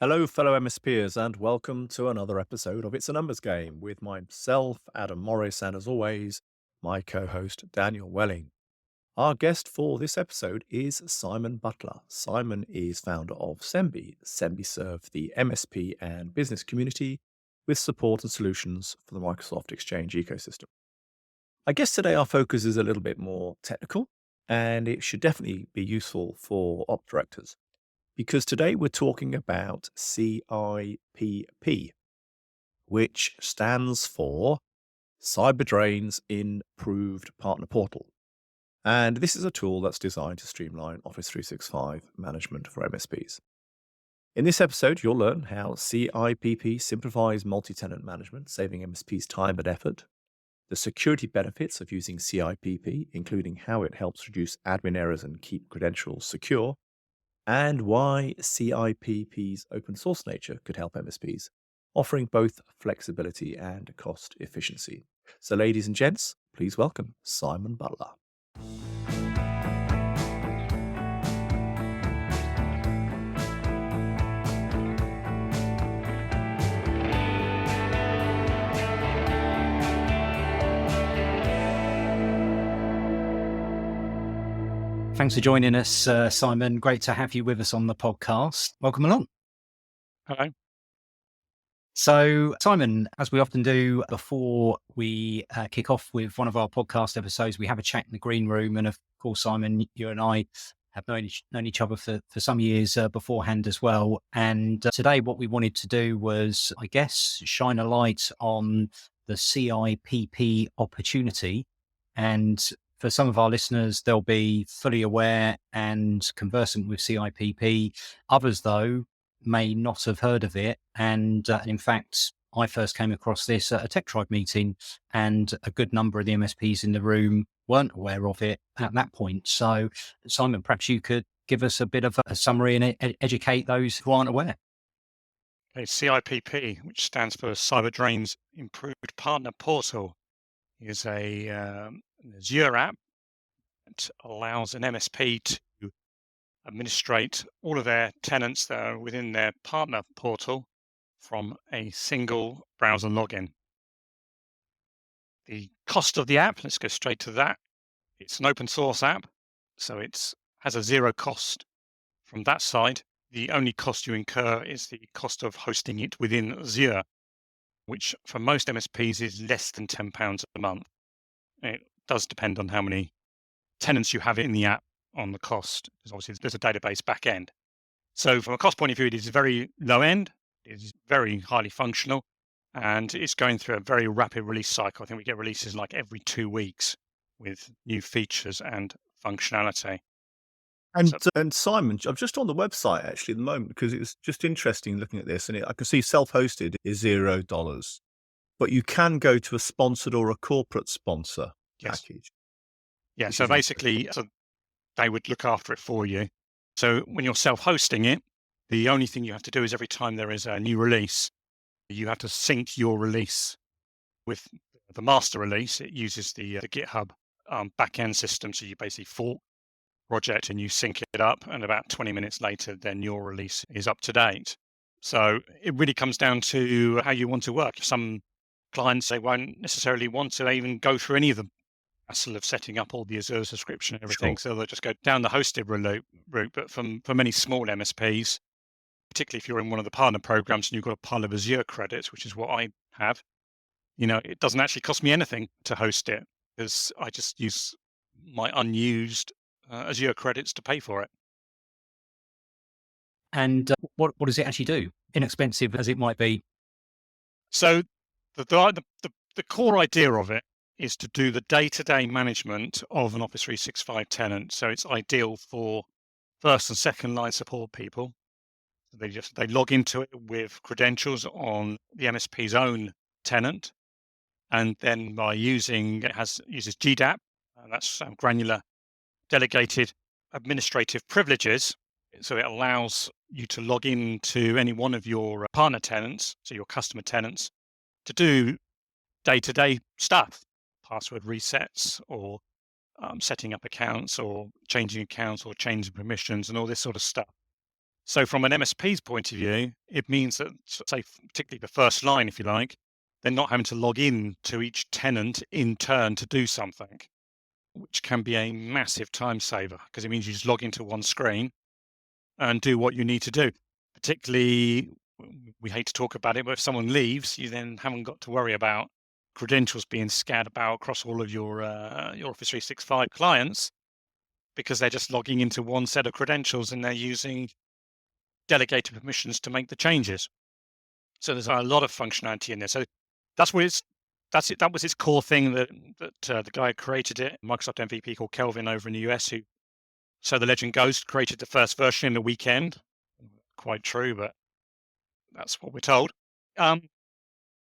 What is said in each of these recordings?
Hello, fellow MSPers, and welcome to another episode of It's a Numbers Game with myself, Adam Morris, and as always, my co host, Daniel Welling. Our guest for this episode is Simon Butler. Simon is founder of Sembi. Sembi serve the MSP and business community with support and solutions for the Microsoft Exchange ecosystem. I guess today our focus is a little bit more technical, and it should definitely be useful for op directors because today we're talking about CIPP, which stands for CyberDrain's Improved Partner Portal. And this is a tool that's designed to streamline Office 365 management for MSPs. In this episode, you'll learn how CIPP simplifies multi-tenant management, saving MSPs time and effort, the security benefits of using CIPP, including how it helps reduce admin errors and keep credentials secure, and why CIPP's open source nature could help MSPs, offering both flexibility and cost efficiency. So, ladies and gents, please welcome Simon Butler. Thanks for joining us, Simon. Great to have you with us on the podcast. Welcome along. Hello. So, Simon, as we often do before we kick off with one of our podcast episodes, we have a chat in the green room. And of course, Simon, you and I have known each other for some years beforehand as well. And today what we wanted to do was, I guess, shine a light on the CIPP opportunity. And for some of our listeners, they'll be fully aware and conversant with CIPP. Others, though, may not have heard of it. And in fact, I first came across this at a Tech Tribe meeting, and a good number of the MSPs in the room weren't aware of it at that point. So, Simon, perhaps you could give us a bit of a summary and educate those who aren't aware. Okay, CIPP, which stands for CyberDrain's Improved Partner Portal, is an Azure app that allows an MSP to administrate all of their tenants that are within their partner portal from a single browser login. The cost of the app, let's go straight to that. It's an open source app, so it has a zero cost from that side. The only cost you incur is the cost of hosting it within Azure, which for most MSPs is less than £10 a month. It does depend on how many tenants you have in the app on the cost, because obviously there's a database back end. So from a cost point of view, it is very low end, it is very highly functional, and it's going through a very rapid release cycle. I think we get releases like every 2 weeks with new features and functionality. And Simon, I'm just on the website actually at the moment because it was just interesting looking at this, and I can see self-hosted is $0, but you can go to a sponsored or a corporate sponsor package. Yeah, so basically, they would look after it for you. So when you're self-hosting it, the only thing you have to do is every time there is a new release, you have to sync your release with the master release. It uses the GitHub backend system. So you basically fork project and you sync it up, and about 20 minutes later, then your release is up to date. So it really comes down to how you want to work. Some clients, they won't necessarily want to even go through any of the hassle of setting up all the Azure subscription and everything. Sure. So they'll just go down the hosted route. But for many small MSPs, particularly if you're in one of the partner programs and you've got a pile of Azure credits, which is what I have, it doesn't actually cost me anything to host it because I just use my unused Azure credits to pay for it. And what does it actually do? Inexpensive as it might be. So the core idea of it is to do the day-to-day management of an Office 365 tenant. So it's ideal for first and second line support people. They log into it with credentials on the MSP's own tenant, and then by uses GDAP, and that's granular delegated administrative privileges. So it allows you to log into any one of your partner tenants, so your customer tenants, to do day-to-day stuff, password resets or setting up accounts or changing permissions and all this sort of stuff. So from an MSP's point of view, it means that, say, particularly the first line, if you like, they're not having to log in to each tenant in turn to do something, which can be a massive time saver because it means you just log into one screen and do what you need to do. Particularly, we hate to talk about it, but if someone leaves, you then haven't got to worry about credentials being scattered about across all of your Office 365 clients because they're just logging into one set of credentials and they're using delegated permissions to make the changes. So there's a lot of functionality in there. So that's what that's it. That was its core thing that the guy who created it, Microsoft MVP called Kelvin over in the US, who, so the legend goes, created the first version in the weekend. Quite true, but that's what we're told. But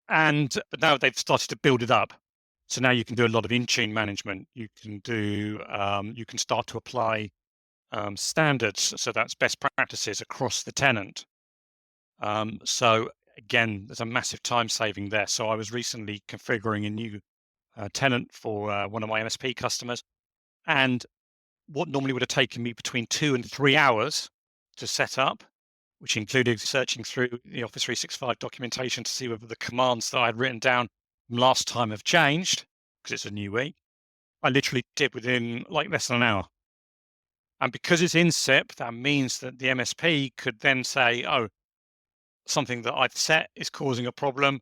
now they've started to build it up. So now you can do a lot of in-tune management. You can do, you can start to apply standards. So that's best practices across the tenant. So again, there's a massive time saving there. So I was recently configuring a new tenant for one of my MSP customers, and what normally would have taken me between 2 and 3 hours to set up, which included searching through the Office 365 documentation to see whether the commands that I had written down last time have changed, because it's a new week, I literally did within like less than an hour. And because it's in CIPP, that means that the MSP could then say, oh, something that I've set is causing a problem.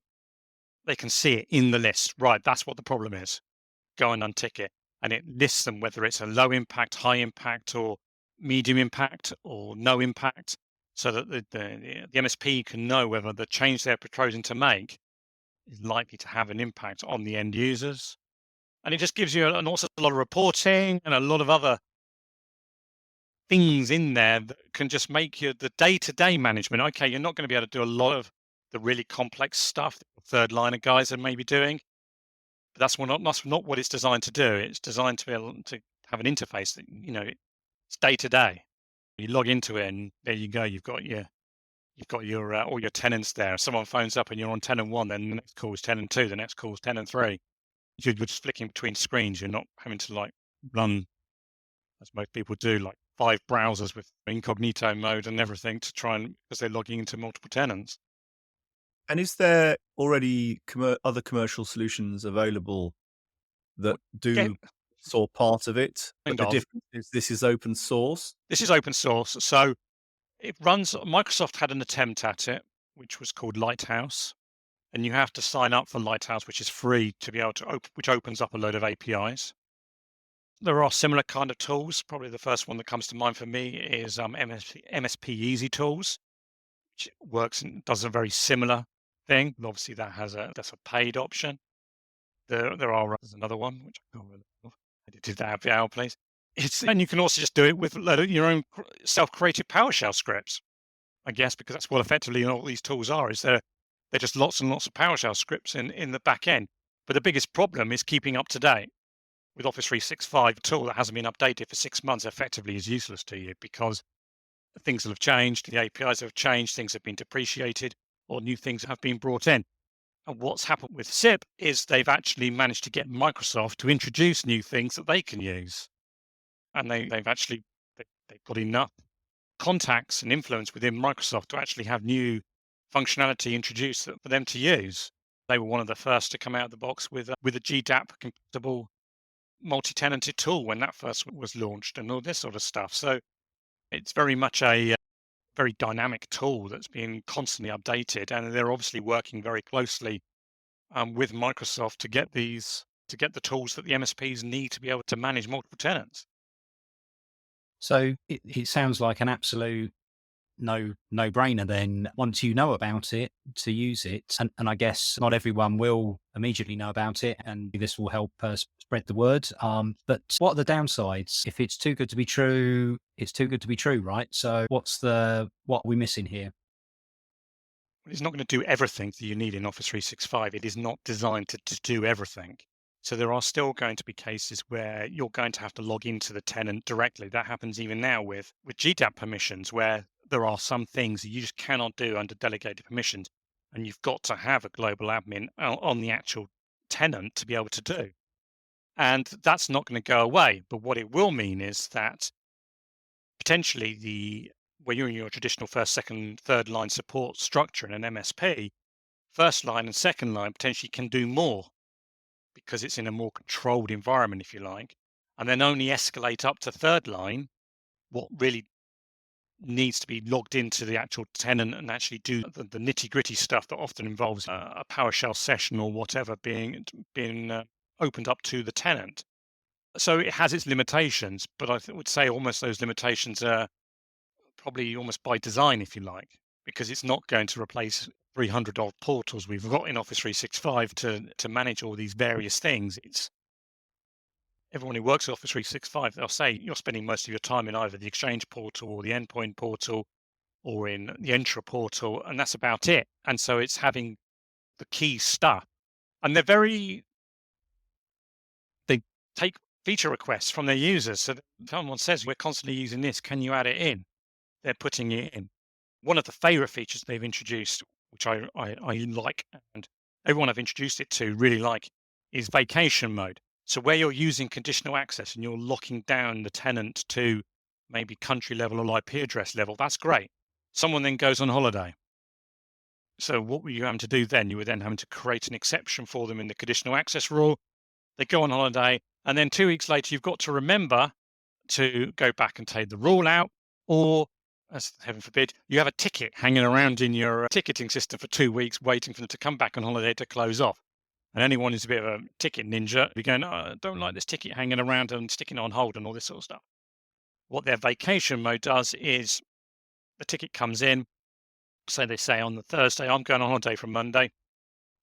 They can see it in the list. Right, that's what the problem is. Go and untick it. And it lists them whether it's a low impact, high impact, or medium impact, or no impact, so that the MSP can know whether the change they're proposing to make is likely to have an impact on the end users. And it just gives you also a lot of reporting and a lot of other things in there that can just make you the day-to-day management. Okay, you're not going to be able to do a lot of the really complex stuff that the third liner guys are maybe doing. But that's not what it's designed to do. It's designed to be able to have an interface that, it's day to day. You log into it and there you go. You've got your all your tenants there. If someone phones up and you're on tenant 1, then the next call is tenant 2, the next call is tenant 3. You're just flicking between screens. You're not having to like run, as most people do, like 5 browsers with incognito mode and everything to try and, because they're logging into multiple tenants. And is there already other commercial solutions available that do sort part of it? But the difference is this is open source? This is open source. So it runs, Microsoft had an attempt at it, which was called Lighthouse. And you have to sign up for Lighthouse, which is free to be able to which opens up a load of APIs. There are similar kind of tools. Probably the first one that comes to mind for me is MSP Easy Tools, which works and does a very similar thing. But obviously, that's a paid option. There's another one which I can't remember. Did that have the hour, please? And you can also just do it with your own self-created PowerShell scripts, I guess, because that's what effectively all these tools are. They're just lots and lots of PowerShell scripts in the back end. But the biggest problem is keeping up to date. With Office 365, a tool that hasn't been updated for 6 months effectively is useless to you because things have changed, the APIs have changed, things have been depreciated, or new things have been brought in. And what's happened with CIPP is they've actually managed to get Microsoft to introduce new things that they can use. And they've got enough contacts and influence within Microsoft to actually have new functionality introduced for them to use. They were one of the first to come out of the box with a GDAP compatible multi-tenanted tool when that first was launched and all this sort of stuff. So it's very much a very dynamic tool that's being constantly updated, and they're obviously working very closely with Microsoft to get the tools that the MSPs need to be able to manage multiple tenants. So it sounds like an absolute no-brainer then, once you know about it, to use it. And I guess not everyone will immediately know about it, and this will help spread the word. But what are the downsides? If it's too good to be true, it's too good to be true, right? So what are we missing here? It's not going to do everything that you need in Office 365. It is not designed to do everything. So there are still going to be cases where you're going to have to log into the tenant directly. That happens even now with GDAP permissions, where there are some things that you just cannot do under delegated permissions, and you've got to have a global admin on the actual tenant to be able to do. And that's not going to go away. But what it will mean is that potentially the where you're in your traditional first, second, third line support structure in an MSP, first line and second line potentially can do more because it's in a more controlled environment, if you like, and then only escalate up to third line what really needs to be logged into the actual tenant and actually do the nitty gritty stuff that often involves a PowerShell session or whatever being opened up to the tenant. So it has its limitations, but would say almost those limitations are probably almost by design, if you like, because it's not going to replace 300 odd portals we've got in Office 365 to manage all these various things. It's everyone who works with Office 365, they'll say you're spending most of your time in either the Exchange portal or the Endpoint portal or in the Entra portal, and that's about it. And so it's having the key stuff. And they take feature requests from their users. So if someone says, we're constantly using this, can you add it in? They're putting it in. One of the favorite features they've introduced, which I like, and everyone I've introduced it to really like, is vacation mode. So where you're using conditional access and you're locking down the tenant to maybe country level or IP address level, that's great. Someone then goes on holiday. So what were you having to do then? You were then having to create an exception for them in the conditional access rule. They go on holiday, and then 2 weeks later, you've got to remember to go back and take the rule out, or as heaven forbid, you have a ticket hanging around in your ticketing system for 2 weeks, waiting for them to come back on holiday to close off. And anyone who's a bit of a ticket ninja, be going, oh, I don't like this ticket hanging around and sticking on hold and all this sort of stuff. What their vacation mode does is the ticket comes in. So they say on the Thursday, I'm going on holiday from Monday.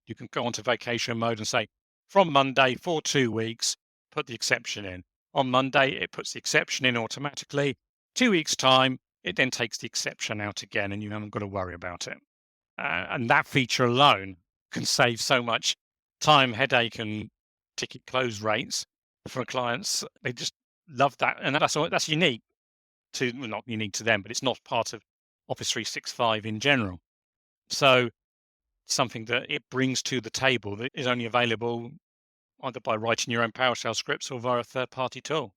You can go onto vacation mode and say, from Monday for 2 weeks, put the exception in. On Monday, it puts the exception in automatically. 2 weeks' time, it then takes the exception out again, and you haven't got to worry about it. And that feature alone can save so much time, headache, and ticket close rates for clients. They just love that, and that's unique to well, not unique to them, but it's not part of Office 365 in general. So something that it brings to the table that is only available either by writing your own PowerShell scripts or via a third-party tool.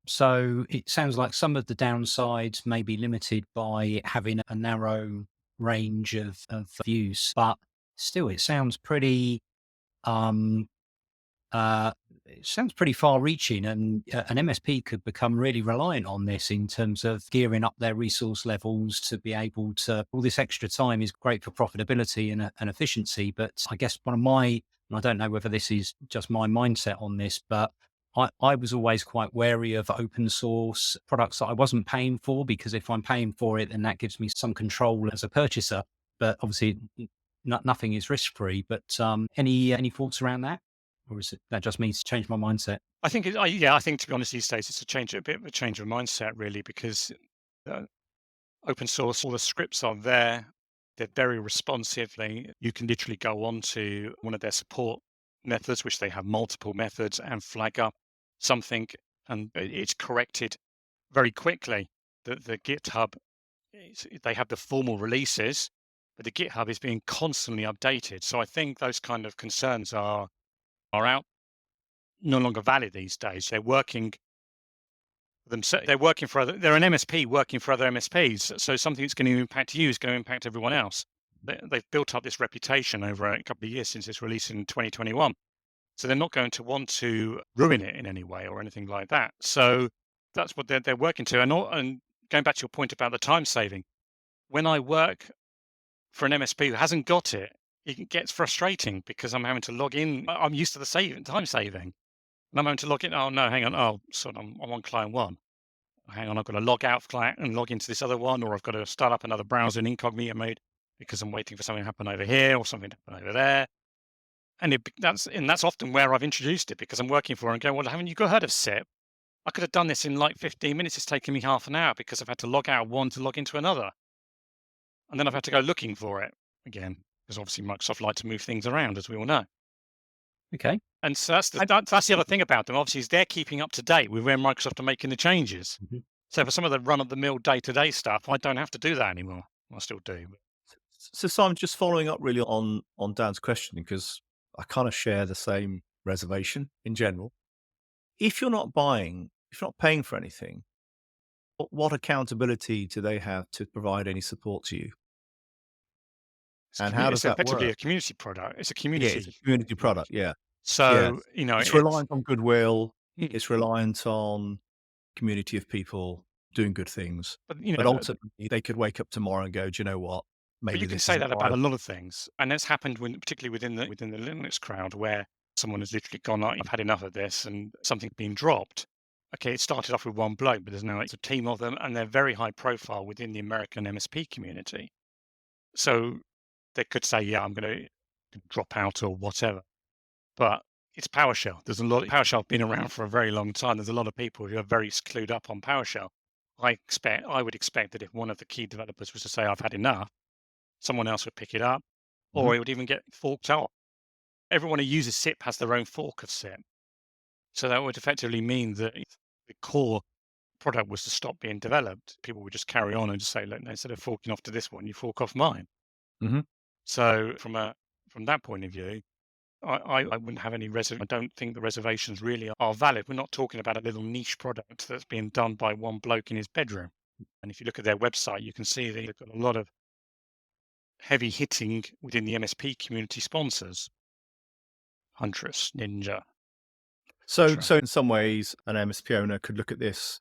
So it sounds like some of the downsides may be limited by having a narrow range of views, but still, it sounds pretty far-reaching, and an MSP could become really reliant on this in terms of gearing up their resource levels to be able to. All this extra time is great for profitability and efficiency, but I guess and I don't know whether this is just my mindset on this, but I was always quite wary of open source products that I wasn't paying for, because if I'm paying for it, then that gives me some control as a purchaser. But obviously, nothing is risk-free. But any thoughts around that? Or is it that just means to change my mindset? I think, I think to be honest, these days it's a bit of a change of mindset, really, because open source, all the scripts are there. They're very responsively. You can literally go on to one of their support methods, which they have multiple methods, and flag up something, and it's corrected very quickly. The GitHub, they have the formal releases, but the GitHub is being constantly updated. So I think those kind of concerns are out, no longer valid these days. They're working themselves. They're an MSP working for other MSPs. So something that's going to impact you is going to impact everyone else. They've built up this reputation over a couple of years since its release in 2021. So they're not going to want to ruin it in any way or anything like that. So that's what they're working to. And going back to your point about the time saving, when I work for an MSP who hasn't got it, it gets frustrating because I'm having to log in. I'm used to the time saving. And I'm having to log in. Oh, no, hang on. Oh, sorry, I'm on client one. Hang on, I've got to log out of client and log into this other one, or I've got to start up another browser in incognito mode because I'm waiting for something to happen over here or something to happen over there. And that's often where I've introduced it, because I'm working for it and going, well, haven't you heard of CIPP? I could have done this in like 15 minutes. It's taken me half an hour because I've had to log out of one to log into another. And then I've had to go looking for it again, because obviously Microsoft like to move things around, as we all know. Okay. And so that's the other thing about them. Obviously, is they're keeping up to date with where Microsoft are making the changes. Mm-hmm. So for some of the run-of-the-mill day-to-day stuff, I don't have to do that anymore. I still do. So Simon, just following up really on Dan's question, because I kind of share the same reservation in general. If you're not paying for anything, what accountability do they have to provide any support to you? And how does It's that effectively work? a community product. It's a Yeah, it's a community. community product. Yeah. Yeah. So, It's it's reliant on goodwill. mm, It's reliant on community of people doing good things. but But ultimately, they could wake up tomorrow and go, "Do you know what? but Maybe you can this say isn't that about right." a lot of things, and that's happened particularly within the Linux crowd, where someone has literally gone, "I've had enough of this," and something's been dropped. Okay, it started off with one bloke, but there's now it's a team of them, and they're very high profile within the American MSP community. So they could say, "Yeah, I'm going to drop out or whatever," but it's PowerShell. There's a lot. PowerShell's been around for a very long time. There's a lot of people who are very clued up on PowerShell. I would expect that if one of the key developers was to say, "I've had enough," someone else would pick it up, Mhm. or it would even get forked out. Everyone who uses CIPP has their own fork of CIPP. So that would effectively mean that if the core product was to stop being developed, people would just carry on and just say, look, instead of forking off to this one, you fork off mine. Mhm. So from that point of view, I wouldn't have any I don't think the reservations really are valid. We're not talking about a little niche product that's being done by one bloke in his bedroom. And if you look at their website, you can see they've got a lot of heavy hitting within the MSP community sponsors, Huntress, Ninja, So, etc. so in some ways, an MSP owner could look at this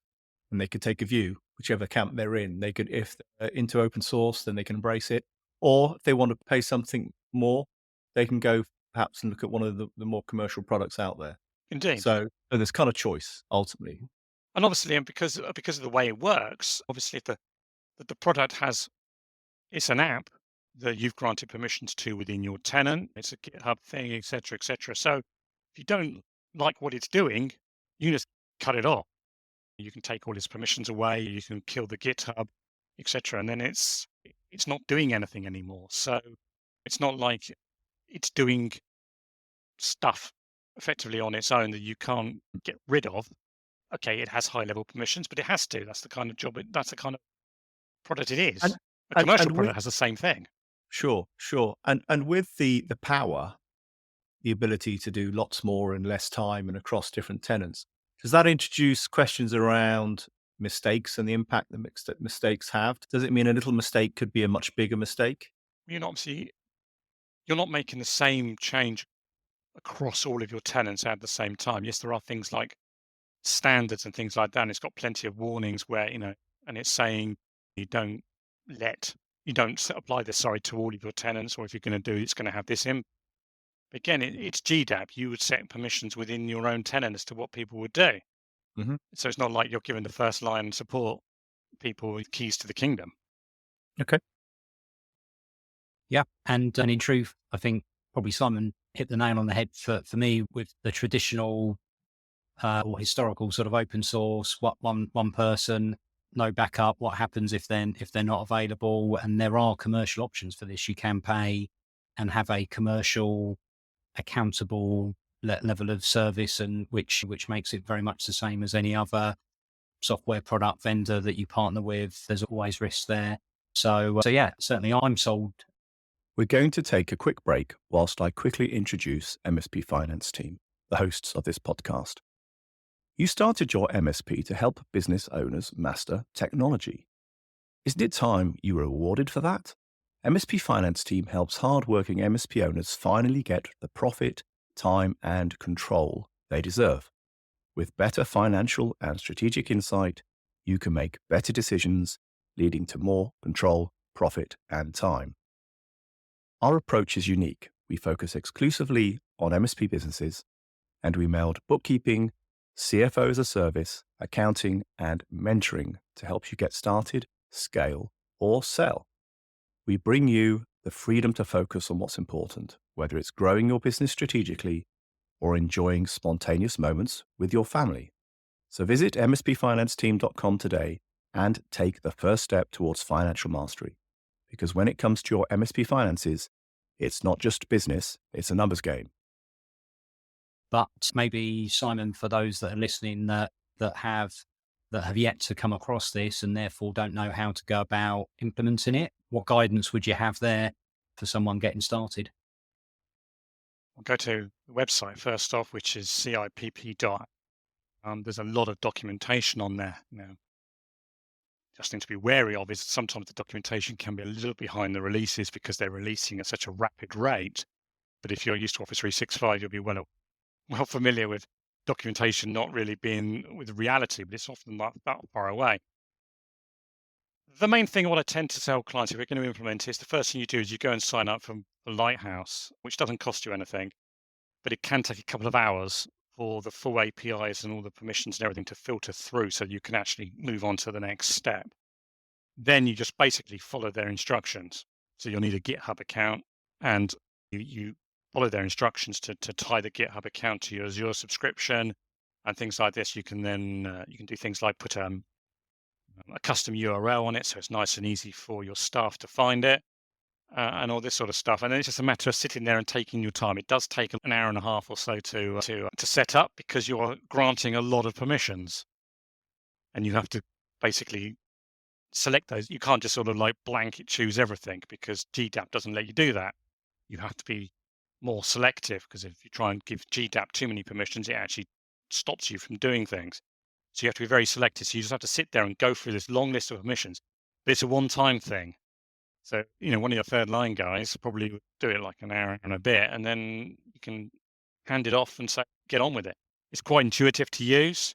and they could take a view, whichever camp they're in. They could, if they're into open source, then they can embrace it. Or if they want to pay something more, they can go perhaps and look at one of the more commercial products out there. Indeed. So there's kind of choice ultimately. And obviously, and because of the way it works, obviously, if the product it's an app that you've granted permissions to within your tenant. It's a GitHub thing, etc., etc. So if you don't like what it's doing, you just cut it off. You can take all its permissions away. You can kill the GitHub, etc. And then it's not doing anything anymore. So it's not like it's doing stuff effectively on its own that you can't get rid of. Okay, it has high level permissions, but it has to. That's the kind of job. That's the kind of product it And is. A commercial and with product has the same thing. sure. And with the power, the ability to do lots more in less time and across different tenants. Does that introduce questions around mistakes and the impact that mistakes have? Does it mean a little mistake could be a much bigger mistake? Obviously you're not making the same change across all of your tenants at the same time. Yes, there are things like standards and things like that. And it's got plenty of warnings where, and it's saying you don't let, you don't apply this, sorry, to all of your tenants, or if you're going to do, it's going to have this in. Again, it's GDAP. You would set permissions within your own tenant as to what people would do. Hmm. So it's not like you're giving the first line support people with keys to the kingdom. Okay. Yeah. And in truth, I think probably Simon hit the nail on the head for me with the traditional or historical sort of open source, what one person, no backup, what happens if they're not available. And there are commercial options for this. You can pay and have a commercial accountable level of service, and which makes it very much the same as any other software product vendor that you partner with. There's always risks there. So yeah, certainly I'm sold. We're going to take a quick break whilst I quickly introduce MSP Finance Team, the hosts of this podcast. You started your MSP to help business owners master technology. Isn't it time you were rewarded for that? MSP Finance Team helps hard-working MSP owners finally get the profit, time, and control they deserve. With better financial and strategic insight, you can make better decisions, leading to more control, profit, and time. Our approach is unique. We focus exclusively on MSP businesses, and we meld bookkeeping, CFO as a service, accounting, and mentoring to help you get started, scale, or sell. We bring you the freedom to focus on what's important, whether it's growing your business strategically or enjoying spontaneous moments with your family. So visit mspfinanceteam.com today and take the first step towards financial mastery. Because when it comes to your MSP finances, it's not just business, it's a numbers game. But maybe Simon, for those that are listening that have yet to come across this and therefore don't know how to go about implementing it, what guidance would you have there for someone getting started? I'll go to the website first off, which is CIPP. There's a lot of documentation on there now. just thing to be wary of is sometimes the documentation can be a little behind the releases because they're releasing at such a rapid rate. But if you're used to Office 365, you'll be well familiar with documentation not really being with reality, but it's often not that far away. The main thing what I tend to tell clients if we're going to implement is the first thing you do is you go and sign up for Lighthouse, which doesn't cost you anything, but it can take a couple of hours for the full APIs and all the permissions and everything to filter through so you can actually move on to the next step. Then you just basically follow their instructions. So you'll need a GitHub account, and you follow their instructions to tie the GitHub account to your Azure subscription and things like this. You can then you can do things like put a custom URL on it, so it's nice and easy for your staff to find it, and all this sort of stuff. And then it's just a matter of sitting there and taking your time. It does take an hour and a half or so to set up because you're granting a lot of permissions, and you have to basically select those. You can't just sort of like blanket choose everything because GDAP doesn't let you do that. You have to be more selective because if you try and give GDAP too many permissions, it actually stops you from doing things. So you have to be very selective. So you just have to sit there and go through this long list of permissions. But it's a one-time thing. So, one of your third line guys probably would do it like an hour and a bit, and then you can hand it off and say, get on with it. It's quite intuitive to use.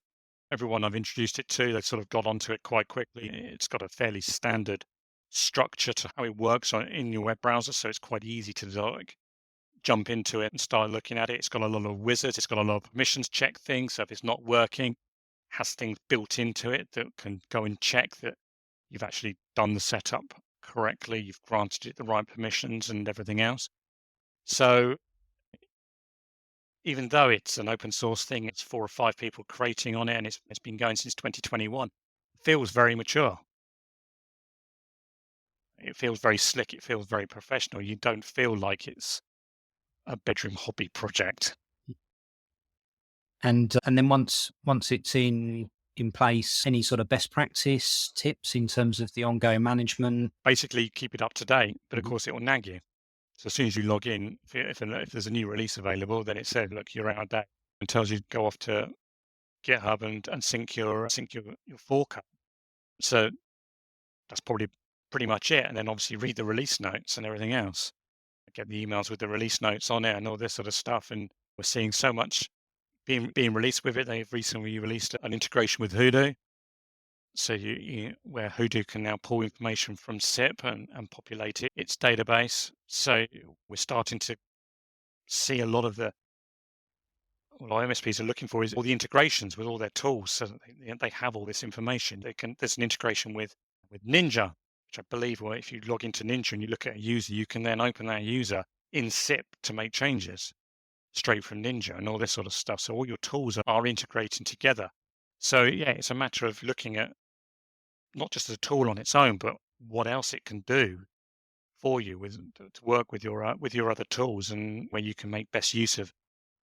Everyone I've introduced it to, they've sort of got onto it quite quickly. It's got a fairly standard structure to how it works in your web browser. So it's quite easy to jump into it and start looking at it. It's got a lot of wizards. It's got a lot of permissions check things. So if it's not working, has things built into it that can go and check that you've actually done the setup correctly, you've granted it the right permissions and everything else. So even though it's an open source thing, it's 4 or 5 people creating on it, and it's been going since 2021, it feels very mature. It feels very slick. It feels very professional. You don't feel like it's a bedroom hobby project. And then once it's in place, any sort of best practice tips in terms of the ongoing management? Basically, keep it up to date, but of course it will nag you. So as soon as you log in, if there's a new release available, then it says, "Look, you're out of date," and tells you to go off to GitHub and sync your fork up. So that's probably pretty much it. And then obviously read the release notes and everything else. Get the emails with the release notes on it and all this sort of stuff. And we're seeing so much being released with it. They've recently released an integration with Hudu. So where Hudu can now pull information from CIPP and populate its database. So we're starting to see a lot of what our MSPs are looking for is all the integrations with all their tools, so that they have all this information. There's an integration with Ninja, which I believe, well, if you log into Ninja and you look at a user, you can then open that user in CIPP to make changes straight from Ninja and all this sort of stuff. So all your tools are integrating together. So yeah, it's a matter of looking at not just as a tool on its own, but what else it can do for you to work with your other tools, and where you can make best use of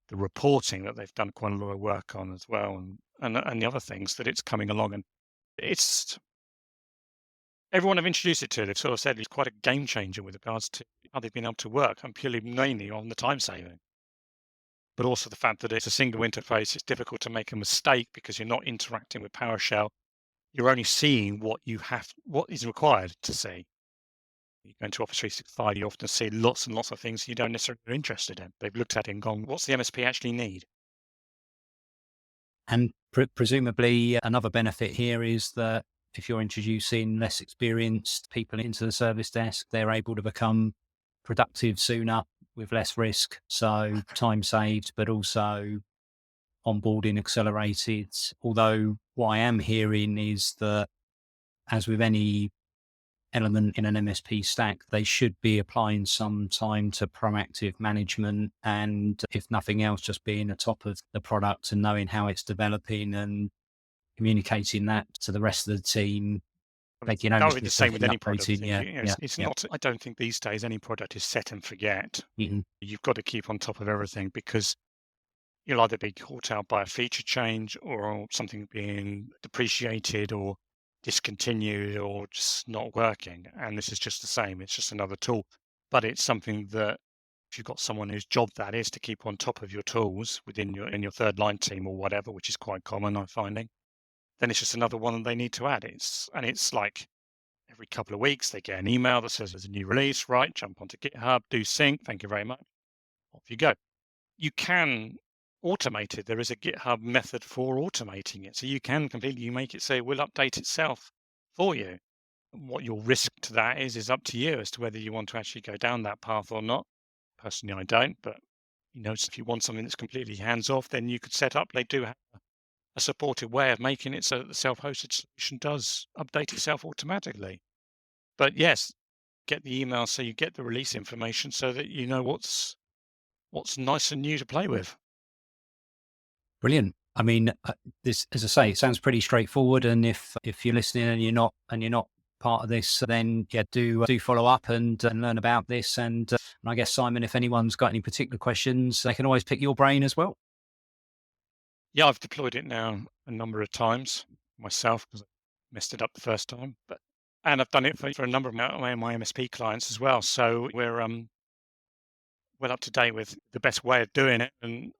the reporting that they've done quite a lot of work on as well, and the other things that it's coming along. And it's everyone I've introduced it to, they've sort of said it's quite a game changer with regards to how they've been able to work, and purely mainly on the time saving. But also the fact that it's a single interface, it's difficult to make a mistake because you're not interacting with PowerShell. You're only seeing what is required to see. You go into Office 365, you often see lots and lots of things you don't necessarily are interested in. They've looked at it and gone, what's the MSP actually need? And presumably another benefit here is that if you're introducing less experienced people into the service desk, they're able to become productive sooner with less risk. So time saved, but also onboarding accelerated. Although what I am hearing is that, as with any element in an MSP stack, they should be applying some time to proactive management, and if nothing else, just being atop of the product and knowing how it's developing and communicating that to the rest of the team. Making That would be ownership the same with any updating, product. It's yeah. not. I don't think these days any product is set and forget. Mhm. You've got to keep on top of everything because you'll either be caught out by a feature change or something being depreciated or discontinued or just not working. And this is just the same. It's just another tool. But it's something that if you've got someone whose job that is to keep on top of your tools within your third line team or whatever, which is quite common, I'm finding, then it's just another one that they need to add. It's like every couple of weeks they get an email that says there's a new release, right? Jump onto GitHub, do sync. Thank you very much. Off you go. You can automate it. There is a GitHub method for automating it. So you can completely make it say, will update itself for you. What your risk to that is up to you as to whether you want to actually go down that path or not. Personally, I don't, but if you want something that's completely hands off, then you could set up, they do have a supported way of making it so that the self-hosted solution does update itself automatically. But yes, get the email so you get the release information so that you know what's nice and new to play with. Brilliant. I mean, this, as I say, it sounds pretty straightforward. And if you're listening and you're not part of this, then do follow up and learn about this. And I guess, Simon, if anyone's got any particular questions, they can always pick your brain as well. Yeah, I've deployed it now a number of times myself because I messed it up the first time. And I've done it for a number of my MSP clients as well. So we're well up to date with the best way of doing it and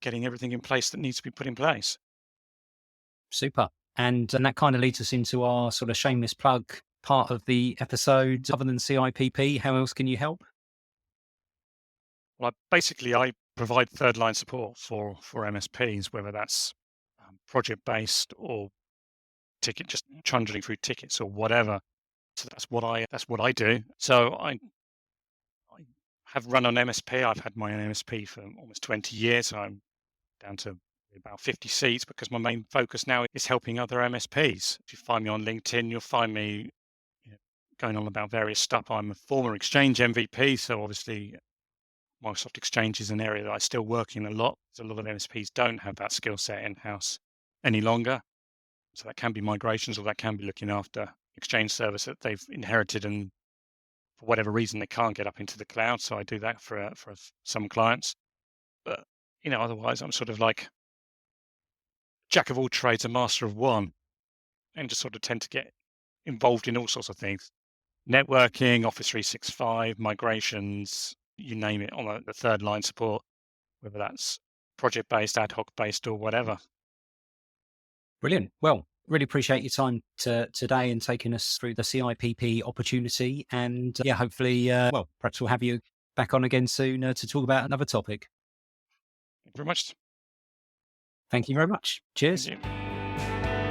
getting everything in place that needs to be put in place. Super. And that kind of leads us into our sort of shameless plug part of the episode. Other than CIPP, how else can you help? Well, I provide third line support for MSPs, whether that's project based or just trundling through tickets or whatever. So that's what I do. So I have run an MSP. I've had my own MSP for almost 20 years. I'm down to about 50 seats because my main focus now is helping other MSPs. If you find me on LinkedIn, you'll find me going on about various stuff. I'm a former Exchange MVP, so obviously Microsoft Exchange is an area that I still work in a lot. So a lot of MSPs don't have that skill set in-house any longer. So that can be migrations or that can be looking after Exchange service that they've inherited and for whatever reason they can't get up into the cloud. So I do that for some clients. But, otherwise I'm sort of like jack of all trades, a master of one, and just sort of tend to get involved in all sorts of things. Networking, Office 365, migrations, you name it, on the third line support, whether that's project-based, ad hoc based, or whatever. Brilliant. Well, really appreciate your time today and taking us through the CIPP opportunity. And hopefully, perhaps we'll have you back on again soon to talk about another topic. Thank you very much. Thank you very much. Cheers. Thank you.